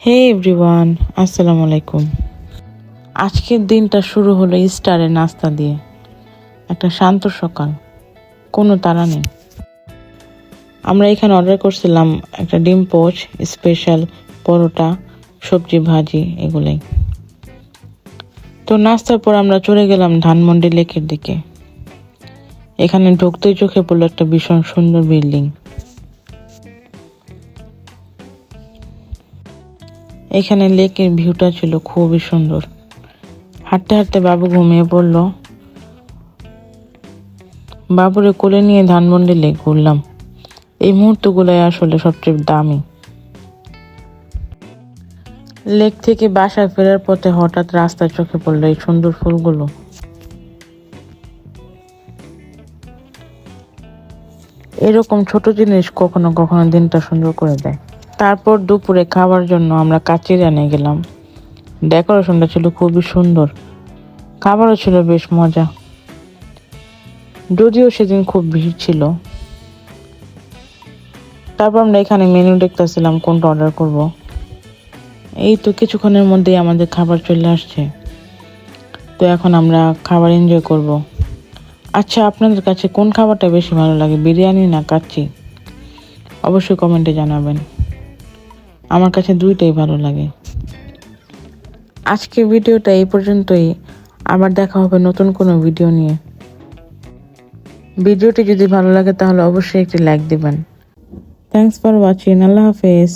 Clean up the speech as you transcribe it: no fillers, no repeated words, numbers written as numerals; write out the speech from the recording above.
হে everyone, আসসালামু আলাইকুম। আজকের দিনটা শুরু হলো স্টারের নাস্তা দিয়ে। একটা শান্ত সকাল, কোনো তাড়া নেই। আমরা এখানে অর্ডার করছিলাম একটা ডিম পোচ, স্পেশাল পরোটা, সবজি ভাজি এগুলাই। তো নাস্তার পর আমরা চলে গেলাম ধানমন্ডি লেকের দিকে। এখানে ঢুকতেই চোখে পড়লো একটা ভীষণ সুন্দর বিল্ডিং। এখানে লেকের ভিউটা ছিল খুবই সুন্দর। হাঁটতে হাঁটতে বাবু ঘুমিয়ে পড়ল। বাবুরে কোলে নিয়ে ধানমন্ডি লেক ঘুরলাম। এই মুহূর্তগুলোই আসলে সবচেয়ে দামি। লেক থেকে বাসায় ফেরার পথে হঠাৎ রাস্তায় চোখে পড়লো এই সুন্দর ফুলগুলো। এরকম ছোট জিনিস কখনো কখনো দিনটা সুন্দর করে দেয়। তারপর দুপুরে খাবার জন্য আমরা কাচিরানে গেলাম। ডেকোরেশনটা ছিল খুবই সুন্দর, খাবারও ছিল বেশ মজা। যদিও সেদিন খুব ভিড় ছিল। তারপর আমরা এখানে মেনু দেখতেছিলাম কোনটা অর্ডার করব। এই তো কিছুক্ষণের মধ্যেই আমাদের খাবার চলে আসছে। তো এখন আমরা খাবার এনজয় করব। আচ্ছা, আপনাদের কাছে কোন খাবারটা বেশি ভালো লাগে, বিরিয়ানি না কাচ্চি? অবশ্যই কমেন্টে জানাবেন। আমার কাছে দুইটাই ভালো লাগে। আজকে ভিডিওটা এই পর্যন্তই। আবার দেখা হবে নতুন কোনো ভিডিও নিয়ে। ভিডিওটি যদি ভালো লাগে তাহলে অবশ্যই একটি লাইক দিবেন। Thanks for watching. আল্লাহ হাফেজ।